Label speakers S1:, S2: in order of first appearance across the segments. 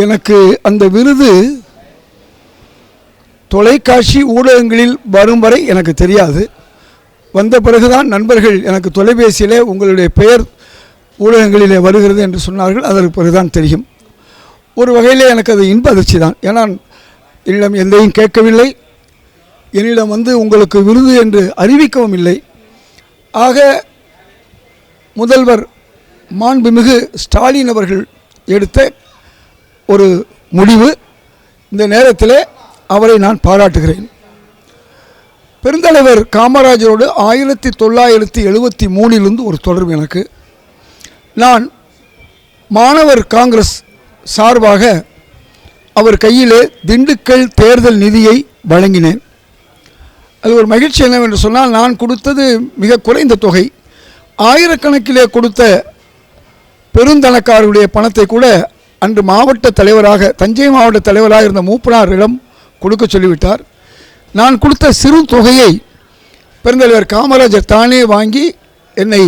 S1: எனக்கு அந்த விருது தொலைக்காட்சி ஊடகங்களில் வரும் வரை எனக்கு தெரியாது. வந்த பிறகுதான் நண்பர்கள் எனக்கு தொலைபேசியிலே உங்களுடைய பெயர் ஊடகங்களிலே வருகிறது என்று சொன்னார்கள். அதற்கு பிறகுதான் தெரியும். ஒரு வகையில் எனக்கு அது இன்ப அதிர்ச்சி தான். ஏன்னா என்னிடம் எந்தையும் கேட்கவில்லை, என்னிடம் உங்களுக்கு விருது என்று அறிவிக்கவும் இல்லை. ஆக முதல்வர் மாண்புமிகு ஸ்டாலின் அவர்கள் எடுத்த ஒரு முடிவு. இந்த நேரத்தில் அவரை நான் பாராட்டுகிறேன். பெருந்தலைவர் காமராஜரோடு 1973 ஒரு தொடர்பு எனக்கு. நான் மாணவர் காங்கிரஸ் சார்பாக அவர் கையிலே திண்டுக்கல் தேர்தல் நிதியை வழங்கினேன். அது ஒரு மகிழ்ச்சி என்னவென்று சொன்னால், நான் கொடுத்தது மிக குறைந்த தொகை. ஆயிரக்கணக்கிலே கொடுத்த பெருந்தனக்காரருடைய பணத்தை கூட அன்று மாவட்ட தலைவராக, தஞ்சை மாவட்ட தலைவராக இருந்த மூப்பனாரிடம் கொடுக்க சொல்லிவிட்டார். நான் கொடுத்த சிறு தொகையை பெருந்தலைவர் காமராஜர் தானே வாங்கி என்னை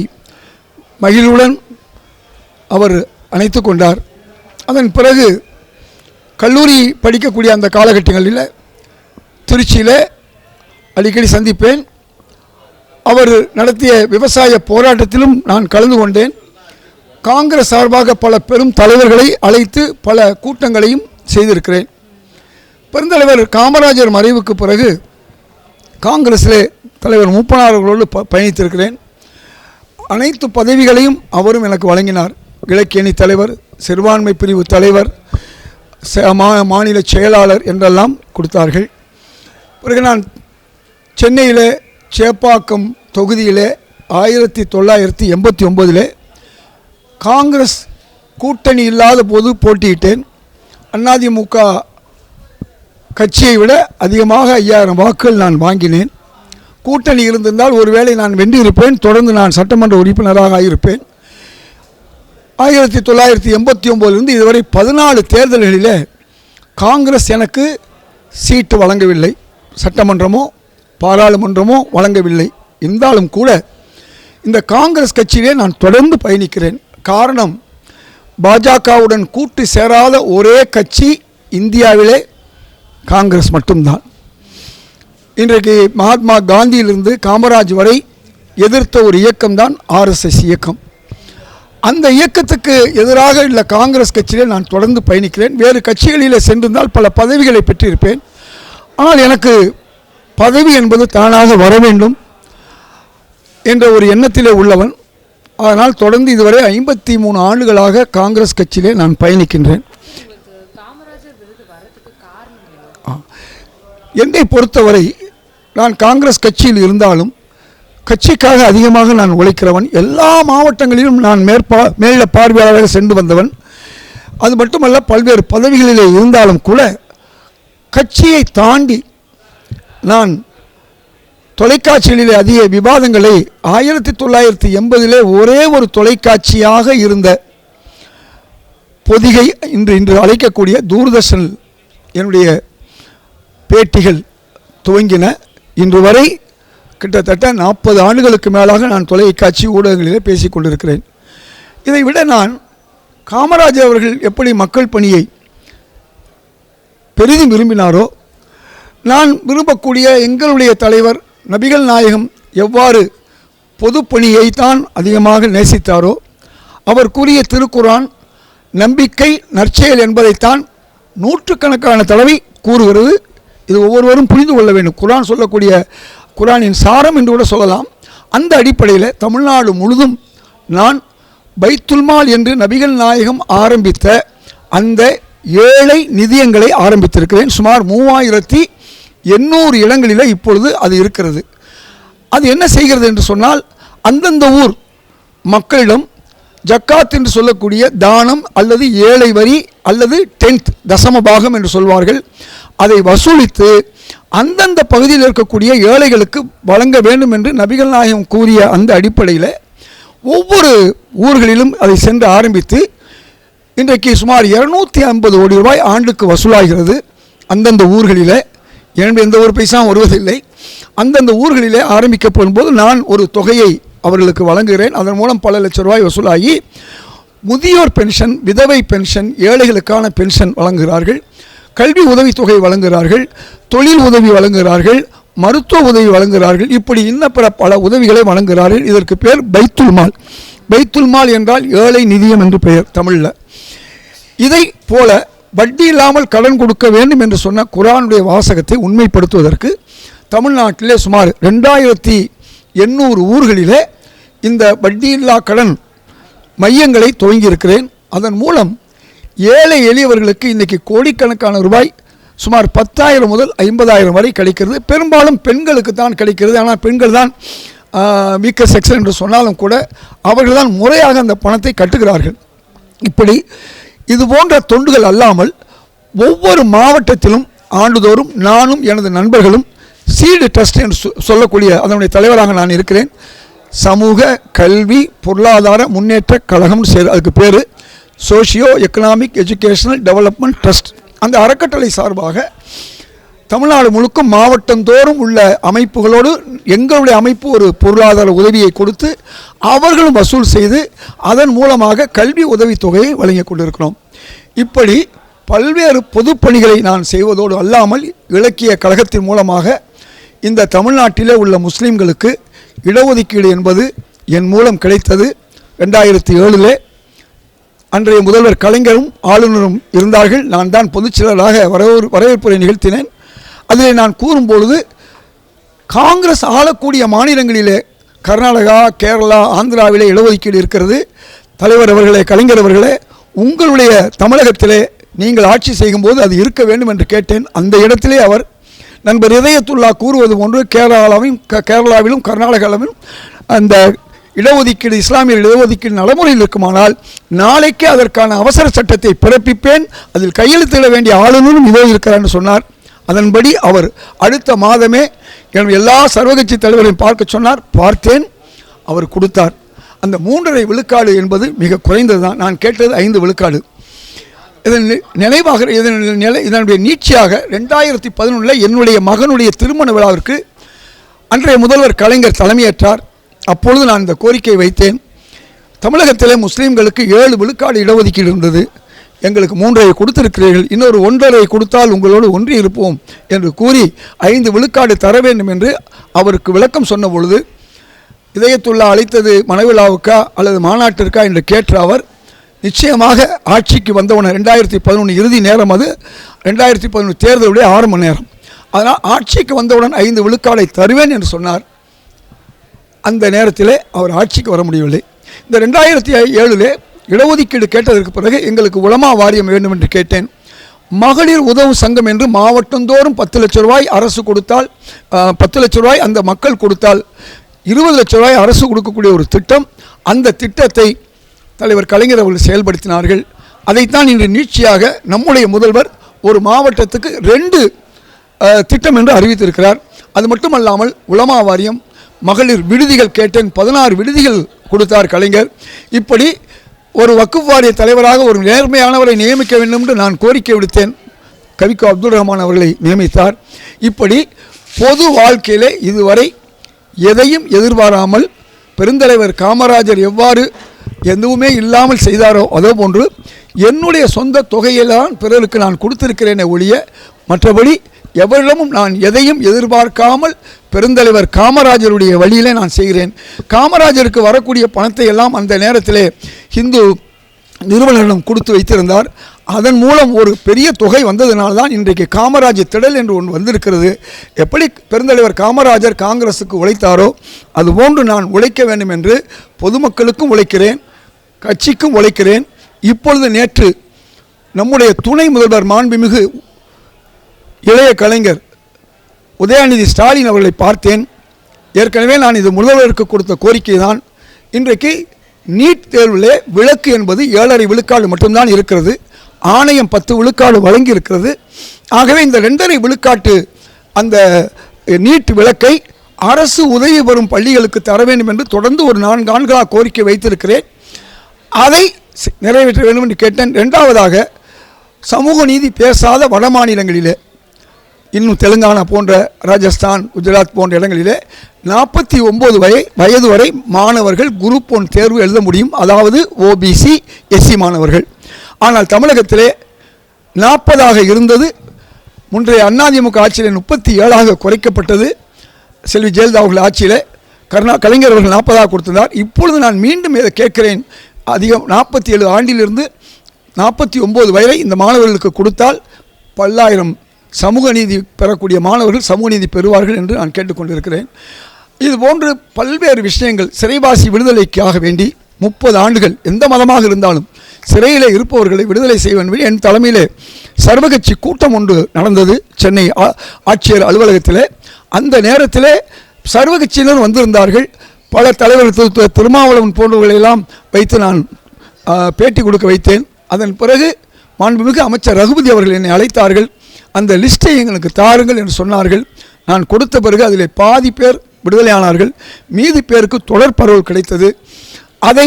S1: மகிழ்வுடன் அவர் அணைத்து கொண்டார். அதன் பிறகு கல்லூரி படிக்கக்கூடிய அந்த காலகட்டங்களில் திருச்சியில் அடிக்கடி சந்திப்பேன். அவர் நடத்திய விவசாய போராட்டத்திலும் நான் கலந்து கொண்டேன். காங்கிரஸ் சார்பாக பல பெரும் தலைவர்களை அழைத்து பல கூட்டங்களையும் செய்திருக்கிறேன். பெருந்தலைவர் காமராஜர் மறைவுக்கு பிறகு காங்கிரஸிலே தலைவர் மூப்பனார்களோடு பயணித்திருக்கிறேன். அனைத்து பதவிகளையும் அவரும் எனக்கு வழங்கினார். இலக்கியணி தலைவர், சிறுபான்மை பிரிவு தலைவர், மாநில செயலாளர் என்றெல்லாம் கொடுத்தார்கள். பிறகு நான் சென்னையில் சேப்பாக்கம் தொகுதியில் 1989 காங்கிரஸ் கூட்டணி இல்லாத போது போட்டியிட்டேன். அதிமுக கட்சியை விட அதிகமாக 5000 வாக்குகள் நான் வாங்கினேன். கூட்டணி இருந்திருந்தால் ஒருவேளை நான் வென்றிருப்பேன். தொடர்ந்து நான் சட்டமன்ற உறுப்பினராக ஆகியிருப்பேன். 1989 இதுவரை 14 தேர்தல்களில் காங்கிரஸ் எனக்கு சீட்டு வழங்கவில்லை. சட்டமன்றமோ பாராளுமன்றமோ வழங்கவில்லை. இருந்தாலும் கூட இந்த காங்கிரஸ் கட்சியிலே நான் தொடர்ந்து பயணிக்கிறேன். காரணம், பாஜகவுடன் கூட்டு சேராத ஒரே கட்சி இந்தியாவிலே காங்கிரஸ் மட்டும்தான். இன்றைக்கு மகாத்மா காந்தியிலிருந்து காமராஜ் வரை எதிர்த்த ஒரு இயக்கம்தான் RSS இயக்கம். அந்த இயக்கத்துக்கு எதிராக உள்ள காங்கிரஸ் கட்சியிலே நான் தொடர்ந்து பயணிக்கிறேன். வேறு கட்சிகளில் சென்றிருந்தால் பல பதவிகளை பெற்றிருப்பேன். ஆனால் எனக்கு பதவி என்பது தானாக வர வேண்டும் என்ற ஒரு எண்ணத்திலே உள்ளவன். அதனால் தொடர்ந்து இதுவரை 53 ஆண்டுகளாக காங்கிரஸ் கட்சியிலே நான் பயணிக்கின்றேன். என்னை பொறுத்தவரை நான் காங்கிரஸ் கட்சியில் இருந்தாலும் கட்சிக்காக அதிகமாக நான் உழைக்கிறவன். எல்லா மாவட்டங்களிலும் நான் மேல பார்வையாளராக சென்று வந்தவன். அது மட்டுமல்ல, பல்வேறு பதவிகளிலே இருந்தாலும் கூட கட்சியை தாண்டி நான் தொலைக்காட்சிகளிலே அதிக விவாதங்களை 1980 ஒரே ஒரு தொலைக்காட்சியாக இருந்த பொதிகை இன்று அழைக்கக்கூடிய தூர்தர்ஷன் என்னுடைய பேட்டிகள் துவங்கின. இன்று வரை கிட்டத்தட்ட 40 ஆண்டுகளுக்கு மேலாக நான் தொலைக்காட்சி ஊடகங்களிலே பேசிக் கொண்டிருக்கிறேன். இதை விட நான் காமராஜர் அவர்கள் எப்படி மக்கள் பணியை பெரிதும் விரும்பினாரோ, நான் விரும்பக்கூடிய எங்களுடைய தலைவர் நபிகள் நாயகம் எவ்வாறு பொதுப்பணியைத்தான் அதிகமாக நேசித்தாரோ, அவர் கூறிய திருக்குரான் நம்பிக்கை நற்செயல் என்பதைத்தான் நூற்றுக்கணக்கான தடவை கூறுகிறது. இது ஒவ்வொருவரும் புரிந்து கொள்ள வேண்டும். குரான் சொல்லக்கூடிய குரானின் சாரம் என்று கூட சொல்லலாம். அந்த அடிப்படையில் தமிழ்நாடு முழுதும் நான் பைத்துல்மால் என்று நபிகள் நாயகம் ஆரம்பித்த அந்த ஏழை நிதியங்களை ஆரம்பித்திருக்கிறேன். சுமார் 3800 இடங்களில் இப்பொழுது அது இருக்கிறது. அது என்ன செய்கிறது என்று சொன்னால், அந்தந்த ஊர் மக்களிடம் ஜக்காத் என்று சொல்லக்கூடிய தானம் அல்லது ஏழை வரி அல்லது 10th தசம பாகம் என்று சொல்வார்கள், அதை வசூலித்து அந்தந்த பகுதியில் இருக்கக்கூடிய ஏழைகளுக்கு வழங்க வேண்டும் என்று நபிகள் நாயகம் கூறிய அந்த அடிப்படையில் ஒவ்வொரு ஊர்களிலும் அதை சென்று ஆரம்பித்து இன்றைக்கு சுமார் 250 கோடி ரூபாய் ஆண்டுக்கு வசூலாகிறது. அந்தந்த ஊர்களில் எந்த ஒரு பைசாவும் வருவதில்லை. அந்தந்த ஊர்களிலே ஆரம்பிக்கப்படும் போது நான் ஒரு தொகையை அவர்களுக்கு வழங்குகிறேன். அதன் மூலம் பல லட்சம் ரூபாய் வசூலாகி முதியோர் பென்ஷன், விதவை பென்ஷன், ஏழைகளுக்கான பென்ஷன் வழங்குகிறார்கள், கல்வி உதவித்தொகை வழங்குகிறார்கள், தொழில் உதவி வழங்குகிறார்கள், மருத்துவ உதவி வழங்குகிறார்கள். இப்படி இன்ன பல உதவிகளை வழங்குகிறார்கள். இதற்கு பேர் பைத்துல் மால். பைத்துல் மால் என்றால் ஏழை நிதியம் என்று பெயர் தமிழில். இதை போல வட்டி இல்லாமல் கடன் கொடுக்க வேண்டும் என்று சொன்ன குர்ஆனுடைய வாசகத்தை உண்மைப்படுத்துவதற்கு தமிழ்நாட்டிலே சுமார் 2800 ஊர்களிலே இந்த வட்டியில்லா கடன் மையங்களை துவங்கியிருக்கிறேன். அதன் மூலம் ஏழை எளியவர்களுக்கு இன்றைக்கி கோடிக்கணக்கான ரூபாய் சுமார் 10,000 முதல் 50,000 வரை கிடைக்கிறது. பெரும்பாலும் பெண்களுக்கு தான் கிடைக்கிறது. ஆனால் பெண்கள் தான் வீக்கர் செக்ஷன் என்று சொன்னாலும் கூட அவர்கள் தான் முறையாக அந்த பணத்தை கட்டுகிறார்கள். இப்படி இது போன்ற தொண்டுகள் அல்லாமல் ஒவ்வொரு மாவட்டத்திலும் ஆண்டுதோறும் நானும் எனது நண்பர்களும் சீடு ட்ரஸ்ட் என்று சொல்லக்கூடிய அதனுடைய தலைவராக நான் இருக்கிறேன். சமூக கல்வி பொருளாதார முன்னேற்ற கழகம் அதுக்கு பேர் socio economic educational development trust. அந்த அறக்கட்டளை சார்பாக தமிழ்நாடு முழுக்க மாவட்டந்தோறும் உள்ள அமைப்புகளோடு எங்களுடைய அமைப்பு ஒரு பொருளாதார உதவியை கொடுத்து அவர்களும் வசூல் செய்து அதன் மூலமாக கல்வி உதவித்தொகையை வழங்கி கொண்டிருக்கிறோம். இப்படி பல்வேறு பொதுப்பணிகளை நான் செய்வதோடு அல்லாமல் இலக்கிய கழகத்தின் மூலமாக இந்த தமிழ்நாட்டிலே உள்ள முஸ்லீம்களுக்கு இடஒதுக்கீடு என்பது என் மூலம் கிடைத்தது. 2007 அன்றைய முதல்வர் கலைஞரும் ஆளுநரும் இருந்தார்கள். நான் தான் பொதுச்செயலராக வரவேற்புரை நிகழ்த்தினேன். அதில் நான் கூறும்பொழுது காங்கிரஸ் ஆளக்கூடிய மாநிலங்களிலே கர்நாடகா, கேரளா, ஆந்திராவிலே இடஒதுக்கீடு இருக்கிறது. தலைவர் அவர்களே, கலைஞர் அவர்களே, உங்களுடைய தமிழகத்திலே நீங்கள் ஆட்சி செய்யும்போது அது இருக்க வேண்டும் என்று கேட்டேன். அந்த இடத்திலே அவர் நண்பர் இதயத்துல்லா கூறுவது போன்று கேரளாவிலும் கர்நாடகாவிலும் அந்த இடஒதுக்கீடு இஸ்லாமிய இடஒதுக்கீடு நடைமுறையில் இருக்குமானால் நாளைக்கே அதற்கான அவசர சட்டத்தை பிறப்பிப்பேன், அதில் கையெழுத்திட வேண்டிய ஆளுநரும் இதோ இருக்கிறார் என்று சொன்னார். அதன்படி அவர் அடுத்த மாதமே எல்லா சர்வகட்சி தலைவரையும் பார்க்க சொன்னார். பார்த்தேன், அவர் கொடுத்தார். அந்த 3.5 விழுக்காடு என்பது மிக குறைந்தது தான். நான் கேட்டது 5 விழுக்காடு. இதன் நினைவாக இதனுடைய நீட்சியாக 2011 என்னுடைய மகனுடைய திருமண விழாவிற்கு அன்றைய முதல்வர் கலைஞர் தலைமையேற்றார். அப்பொழுது நான் இந்த கோரிக்கையை வைத்தேன். தமிழகத்திலே முஸ்லீம்களுக்கு 7 விழுக்காடு இடஒதுக்கீடு இருந்தது, எங்களுக்கு 3.5 கொடுத்திருக்கிறீர்கள், இன்னொரு 1.5 கொடுத்தால் உங்களோடு ஒன்றி இருப்போம் என்று கூறி 5 விழுக்காடு தர வேண்டும் என்று அவருக்கு விளக்கம் சொன்ன பொழுது, இதயத்துல்லா அழைத்தது மனவிழாவுக்கா அல்லது மாநாட்டிற்கா என்று கேட்ட அவர் நிச்சயமாக ஆட்சிக்கு வந்தவுடன் 2011 இறுதி நேரம், அது 2011 தேர்தலுடைய ஆரம்ப நேரம், அதனால் ஆட்சிக்கு வந்தவுடன் 5 விழுக்காடை தருவேன் என்று சொன்னார். அந்த நேரத்திலே அவர் ஆட்சிக்கு வர முடியவில்லை. இந்த 2007 இடஒதுக்கீடு கேட்டதற்கு பிறகு எங்களுக்கு உலமா வாரியம் வேண்டும் என்று கேட்டேன். மகளிர் உதவு சங்கம் என்று மாவட்டந்தோறும் 10 லட்சம் ரூபாய் அரசு கொடுத்தால், 10 லட்சம் ரூபாய் அந்த மக்கள் கொடுத்தால் 20 லட்சம் ரூபாய் அரசு கொடுக்கக்கூடிய ஒரு திட்டம். அந்த திட்டத்தை தலைவர் கலைஞர் அவர்கள் செயல்படுத்தினார்கள். அதைத்தான் இன்று நீட்சியாக நம்முடைய முதல்வர் ஒரு மாவட்டத்துக்கு 2 திட்டம் என்று அறிவித்திருக்கிறார். அது மட்டுமல்லாமல் உலமா வாரியம், மகளிர் விடுதிகள் கேட்டேன், 16 விடுதிகள் கொடுத்தார் கலைஞர். இப்படி ஒரு வக்குஃப் வாரிய தலைவராக ஒரு நேர்மையானவரை நியமிக்க வேண்டும் என்று நான் கோரிக்கை விடுத்தேன். கவிக்கோ அப்துல் ரஹ்மான் அவர்களை நியமித்தார். இப்படி பொது வாழ்க்கையிலே இதுவரை எதையும் எதிர்பாராமல் பெருந்தலைவர் காமராஜர் எவ்வாறு எதுவுமே இல்லாமல் செய்தாரோ அதே போன்று என்னுடைய சொந்த தொகையில்தான் பிறருக்கு நான் கொடுத்திருக்கிறேனே ஒழிய மற்றபடி எவரிடமும் நான் எதையும் எதிர்பார்க்காமல் பெருந்தலைவர் காமராஜருடைய வழியிலே நான் செய்கிறேன். காமராஜருக்கு வரக்கூடிய பணத்தை எல்லாம் அந்த நேரத்திலே ஹிந்து நிறுவனரிடம் கொடுத்து வைத்திருந்தார். அதன் மூலம் ஒரு பெரிய தொகை வந்ததினால்தான் இன்றைக்கு காமராஜர் திடல் என்று ஒன்று வந்திருக்கிறது. எப்படி பெருந்தலைவர் காமராஜர் காங்கிரஸுக்கு உழைத்தாரோ அதுபோன்று நான் உழைக்க வேண்டும் என்று பொதுமக்களுக்கும் உழைக்கிறேன், கட்சிக்கும் உழைக்கிறேன். இப்பொழுது நேற்று நம்முடைய துணை முதல்வர் மாண்புமிகு இளைய கலைஞர் உதயநிதி ஸ்டாலின் அவர்களை பார்த்தேன். ஏற்கனவே நான் இது முதல்வருக்கு கொடுத்த கோரிக்கை தான். இன்றைக்கு நீட் தேர்விலே விலக்கு என்பது 7.5 விழுக்காடு மட்டும்தான் இருக்கிறது. ஆணையம் 10 விழுக்காடு வழங்கி இருக்கிறது. ஆகவே இந்த 2.5 விழுக்காட்டு அந்த நீட் விலக்கை அரசு உதவி பெறும் பள்ளிகளுக்கு தர வேண்டும் என்று தொடர்ந்து ஒரு 4 ஆண்டுகளாக கோரிக்கை வைத்திருக்கிறேன். அதை நிறைவேற்ற வேண்டும் என்று கேட்டேன். 2வது சமூக நீதி பேசாத வட மாநிலங்களிலே இன்னும் தெலுங்கானா போன்ற ராஜஸ்தான், குஜராத் போன்ற இடங்களிலே 49 வயது வரை மாணவர்கள் குரூப் 1 தேர்வு எழுத முடியும், அதாவது ஓபிசி, எஸ்சி மாணவர்கள். ஆனால் தமிழகத்திலே 40 இருந்தது. முன்றைய அதிமுக ஆட்சியில் 37 குறைக்கப்பட்டது. செல்வி ஜெயலலிதா அவர்கள் ஆட்சியில் கலைஞர் அவர்கள் 40 கொடுத்திருந்தார். இப்பொழுது நான் மீண்டும் இதை கேட்கிறேன், அதிகம் 47 ஆண்டிலிருந்து 49 வரை இந்த மாணவர்களுக்கு கொடுத்தால் பல்லாயிரம் சமூக நீதி பெறக்கூடிய மாணவர்கள் சமூக நீதி பெறுவார்கள் என்று நான் கேட்டுக்கொண்டிருக்கிறேன். இதுபோன்று பல்வேறு விஷயங்கள், சிறைவாசி விடுதலைக்காக வேண்டி 30 ஆண்டுகள் எந்த மதமாக இருந்தாலும் சிறையில் இருப்பவர்களை விடுதலை செய்ய வேண்டும் என் தலைமையிலே சர்வகட்சி கூட்டம் ஒன்று நடந்தது சென்னை ஆட்சியர் அலுவலகத்தில். அந்த நேரத்தில் சர்வகட்சியினர் வந்திருந்தார்கள். பல தலைவர்கள் திருமாவளவன் போன்றவர்களெல்லாம் வைத்து நான் பேட்டி கொடுக்க வைத்தேன். அதன் பிறகு மாண்புமிகு அமைச்சர் ரகுபதி அவர்கள் என்னை அழைத்தார்கள். அந்த லிஸ்ட்டை எங்களுக்கு தாருங்கள் என்று சொன்னார்கள். நான் கொடுத்த பிறகு அதில் பாதி பேர் விடுதலையானார்கள், மீதி பேருக்கு தொடர் பரோல் கிடைத்தது. அதை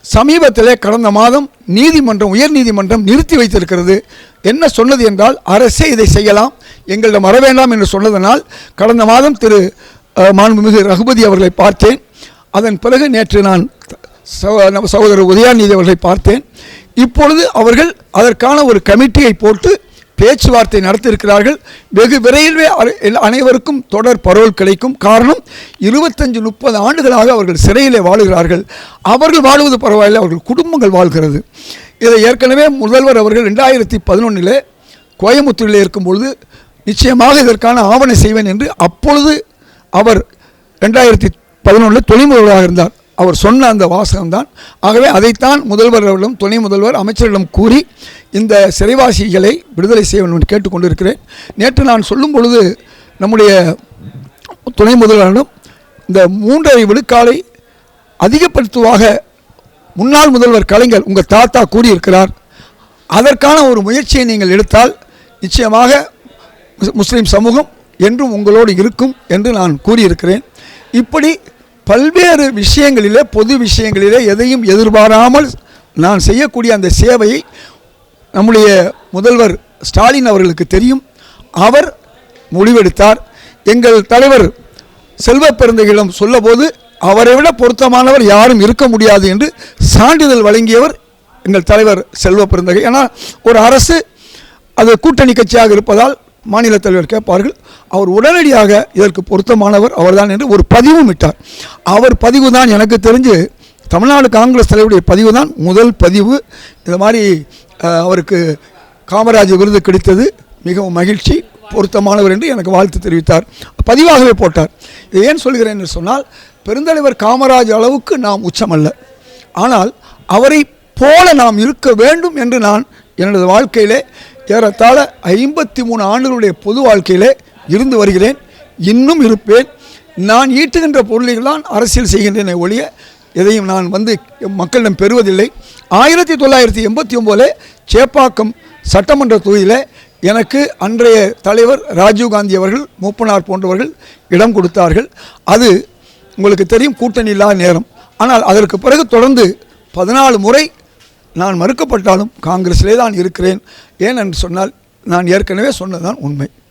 S1: சமீபத்திலே கடந்த மாதம் நீதிமன்றம், உயர் நீதிமன்றம் நிறுத்தி வைத்திருக்கிறது. என்ன சொன்னது என்றால், அரசே இதை செய்யலாம், எங்களிடம் வர வேண்டாம் என்று சொன்னதனால் கடந்த மாதம் திரு மாண்புமிகு ரகுபதி அவர்களை பார்த்தேன். அதன் பிறகு நேற்று நான் சகோதரர் உதயாநிதி அவர்களை பார்த்தேன். இப்பொழுது அவர்கள் அதற்கான ஒரு கமிட்டியை போட்டு பேச்சுவார்த்தை நடத்தியிருக்கிறார்கள். வெகு விரைவிலே அனைவருக்கும் தொடர் பரோல் கிடைக்கும். காரணம், 25-30 ஆண்டுகளாக அவர்கள் சிறையிலே வாழுகிறார்கள். அவர்கள் வாழுவது பரவாயில்லை, அவர்கள் குடும்பங்கள் வாழ்கிறது. இதை ஏற்கனவே முதல்வர் அவர்கள் 2011 கோயமுத்தூரில் இருக்கும்பொழுது நிச்சயமாக இதற்கான ஆவணை செய்வேன் என்று அப்பொழுது அவர் 2011 துணை முதல்வராக இருந்தார். அவர் சொன்ன அந்த வாசகம்தான். ஆகவே அதைத்தான் முதல்வரிடம், துணை முதல்வர், அமைச்சரிடம் கூறி இந்த சிறைவாசிகளை விடுதலை செய்ய வேண்டும் என்று கேட்டுக்கொண்டிருக்கிறேன். நேற்று நான் சொல்லும் பொழுது நம்முடைய துணை முதல்வரிடம் இந்த 3.5 விழுக்காடை அதிகப்படுத்துவாக முன்னாள் முதல்வர் கலைஞர் உங்கள் தாத்தா கூறியிருக்கிறார். அதற்கான ஒரு முயற்சியை நீங்கள் எடுத்தால் நிச்சயமாக முஸ்லீம் சமூகம் என்றும் உங்களோடு இருக்கும் என்று நான் கூறியிருக்கிறேன். இப்படி பல்வேறு விஷயங்களிலே, பொது விஷயங்களிலே எதையும் எதிர்பாராமல் நான் செய்யக்கூடிய அந்த சேவையை நம்முடைய முதல்வர் ஸ்டாலின் அவர்களுக்கு தெரியும். அவர் முடிவெடுத்தார். எங்கள் தலைவர் செல்வ பெருந்தகையிடம் சொல்லபோது அவரை விட பொருத்தமானவர் யாரும் இருக்க முடியாது என்று சான்றிதழ் வழங்கியவர் எங்கள் தலைவர் செல்வ பெருந்தகை. ஏன்னா ஒரு அரசு அது கூட்டணி கட்சியாக இருப்பதால் மாநில தலைவர் கேட்பார்கள். அவர் உடனடியாக இதற்கு பொருத்தமானவர் அவர்தான் என்று ஒரு பதிவும் விட்டார். அவர் பதிவு தான் எனக்கு தெரிஞ்சு தமிழ்நாடு காங்கிரஸ் தலைவருடைய பதிவு தான் முதல் பதிவு. இந்த மாதிரி அவருக்கு காமராஜர் விருது கிடைத்தது, மிகவும் மகிழ்ச்சி, பொருத்தமானவர் என்று எனக்கு வாழ்த்து தெரிவித்தார். பதிவாகவே போட்டார். இதை ஏன் சொல்கிறேன் என்று சொன்னால், பெருந்தலைவர் காமராஜர் அளவுக்கு நாம் உச்சமல்ல, ஆனால் அவரை போல நாம் இருக்க வேண்டும் என்று நான் எனது வாழ்க்கையிலே ஏறத்தாழ 53 ஆண்டுகளுடைய பொது வாழ்க்கையிலே இருந்து வருகிறேன், இன்னும் இருப்பேன். நான் ஈட்டுகின்ற பொருளில் தான் அரசியல் செய்கின்றேனே ஒழிய எதையும் நான் மக்களிடம் பெறுவதில்லை. 1989 சேப்பாக்கம் சட்டமன்ற தொகுதியில் எனக்கு அன்றைய தலைவர் ராஜீவ்காந்தி அவர்கள், மூப்பனார் போன்றவர்கள் இடம் கொடுத்தார்கள். அது உங்களுக்கு தெரியும், கூட்டணி இல்லாத நேரம். ஆனால் அதற்கு பிறகு தொடர்ந்து 14 முறை நான் மறுக்கப்பட்டாலும் காங்கிரஸிலே தான் இருக்கிறேன். ஏனென்று சொன்னால், நான் ஏற்கனவே சொன்னதுதான் உண்மை.